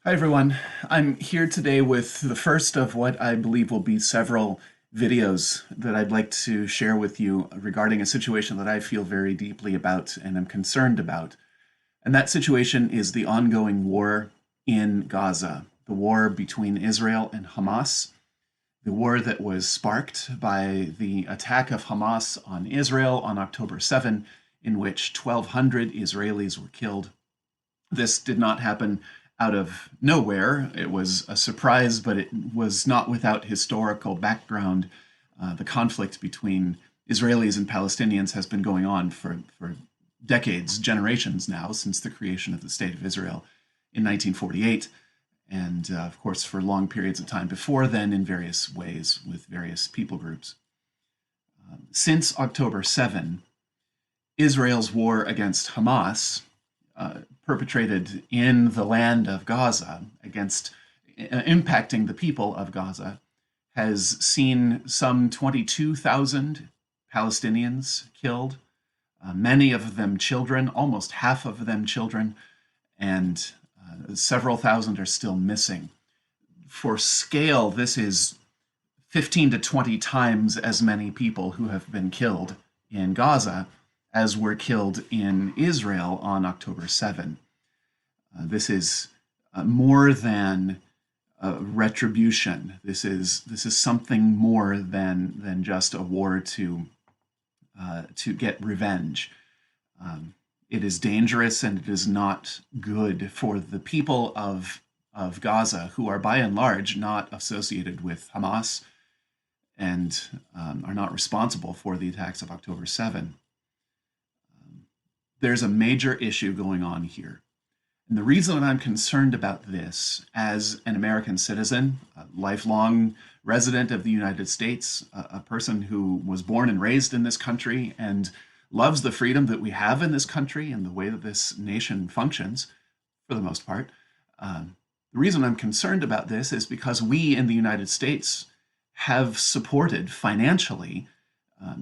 Hi everyone. I'm here today with the first of what I believe will be several videos that I'd like to share with you regarding a situation that I feel very deeply about and am concerned about. And that situation is the ongoing war in Gaza, the war between Israel and Hamas, the war that was sparked by the attack of Hamas on Israel on October 7, in which 1,200 Israelis were killed. This did not happen out of nowhere. It was a surprise, but it was not without historical background. The conflict between Israelis and Palestinians has been going on for decades, generations now, since the creation of the State of Israel in 1948. And of course, for long periods of time before then, in various ways with various people groups. Since October 7, Israel's war against Hamas, perpetrated in the land of Gaza against impacting the people of Gaza, has seen some 22,000 Palestinians killed, many of them children, almost half of them children, and several thousand are still missing. For scale, this is 15 to 20 times as many people who have been killed in Gaza as were killed in Israel on October 7. This is more than retribution. This is something more than just a war to get revenge. It is dangerous and it is not good for the people of Gaza, who are by and large not associated with Hamas and are not responsible for the attacks of October 7. There's a major issue going on here. And the reason that I'm concerned about this as an American citizen, a lifelong resident of the United States, a person who was born and raised in this country and loves the freedom that we have in this country and the way that this nation functions, for the most part. The reason I'm concerned about this is because we in the United States have supported financially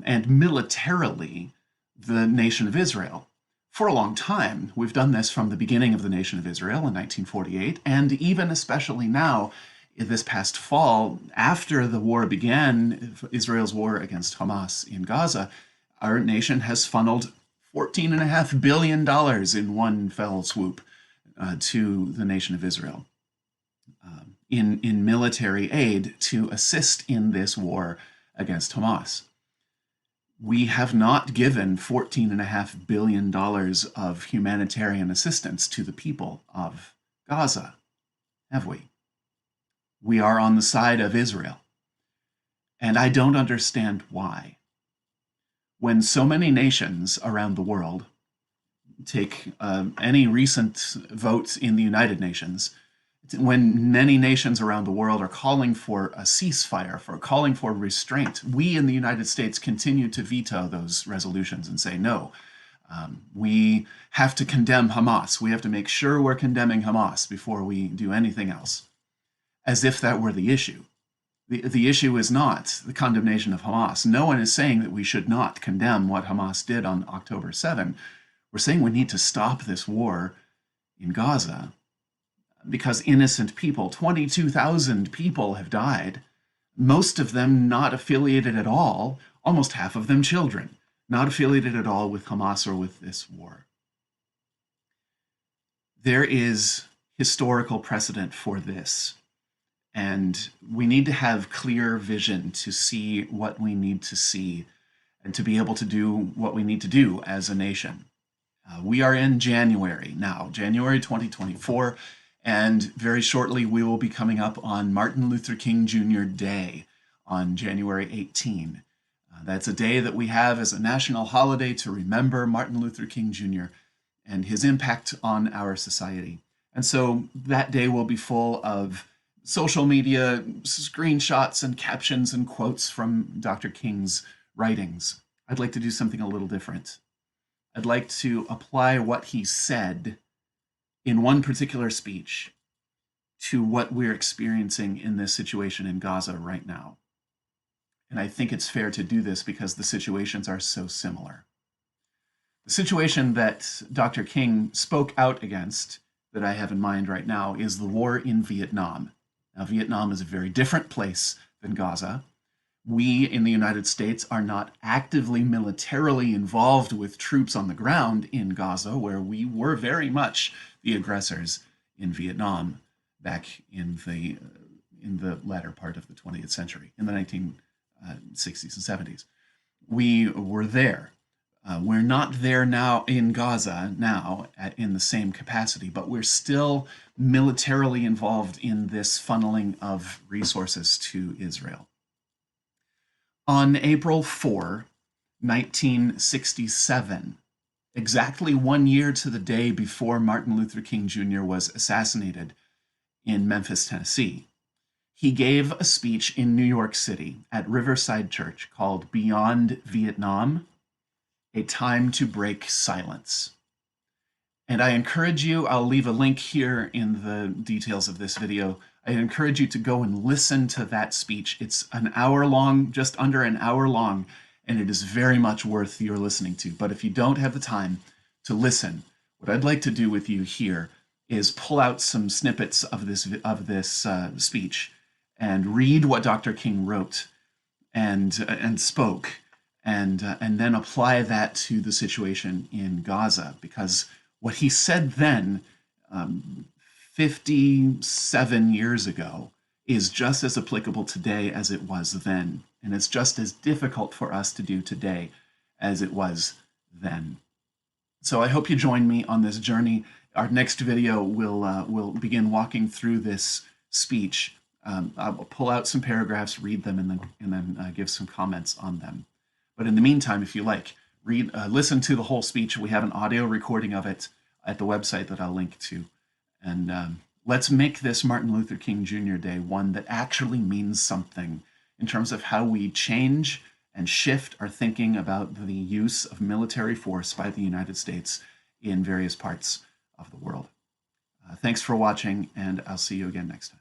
and militarily the nation of Israel. For a long time. We've done this from the beginning of the nation of Israel in 1948, and even especially now, this past fall, after the war began, Israel's war against Hamas in Gaza, our nation has funneled $14.5 billion in one fell swoop to the nation of Israel in military aid to assist in this war against Hamas. We have not given $14.5 billion of humanitarian assistance to the people of Gaza, have we? We are on the side of Israel. And I don't understand why. When so many nations around the world, take any recent votes in the United Nations, when many nations around the world are calling for a ceasefire, for calling for restraint, we in the United States continue to veto those resolutions and say no. We have to condemn Hamas. We have to make sure we're condemning Hamas before we do anything else, as if that were the issue. The issue is not the condemnation of Hamas. No one is saying that we should not condemn what Hamas did on October 7. We're saying we need to stop this war in Gaza because innocent people, 22,000 people have died, most of them not affiliated at all, almost half of them children, not affiliated at all with Hamas or with this war. There is historical precedent for this, and we need to have clear vision to see what we need to see and to be able to do what we need to do as a nation. We are in January now, January 2024, and very shortly we will be coming up on Martin Luther King Jr. Day on January 18. That's a day that we have as a national holiday to remember Martin Luther King Jr. and his impact on our society. And so that day will be full of social media screenshots and captions and quotes from Dr. King's writings. I'd like to do something a little different. I'd like to apply what he said in one particular speech to what we're experiencing in this situation in Gaza right now. And I think it's fair to do this because the situations are so similar. The situation that Dr. King spoke out against that I have in mind right now is the war in Vietnam. Now, Vietnam is a very different place than Gaza. We in the United States are not actively militarily involved with troops on the ground in Gaza, where we were very much the aggressors in Vietnam back in the latter part of the 20th century, in the 1960s and 70s. We were there. We're not there now in Gaza now in the same capacity, but we're still militarily involved in this funneling of resources to Israel. On April 4, 1967, exactly 1 year to the day before Martin Luther King Jr. was assassinated in Memphis, Tennessee, he gave a speech in New York City at Riverside Church called Beyond Vietnam, A Time to Break Silence. And I encourage you, I'll leave a link here in the details of this video. I encourage you to go and listen to that speech. It's an hour long, just under an hour long, and it is very much worth your listening to. But if you don't have the time to listen, what I'd like to do with you here is pull out some snippets of this speech and read what Dr. King wrote and spoke, and then apply that to the situation in Gaza, because what he said then, 57 years ago, is just as applicable today as it was then. And it's just as difficult for us to do today as it was then. So I hope you join me on this journey. Our next video will begin walking through this speech. I'll pull out some paragraphs, read them, and then give some comments on them. But in the meantime, if you like, listen to the whole speech. We have an audio recording of it at the website that I'll link to. And let's make this Martin Luther King Jr. Day one that actually means something in terms of how we change and shift our thinking about the use of military force by the United States in various parts of the world. Thanks for watching, and I'll see you again next time.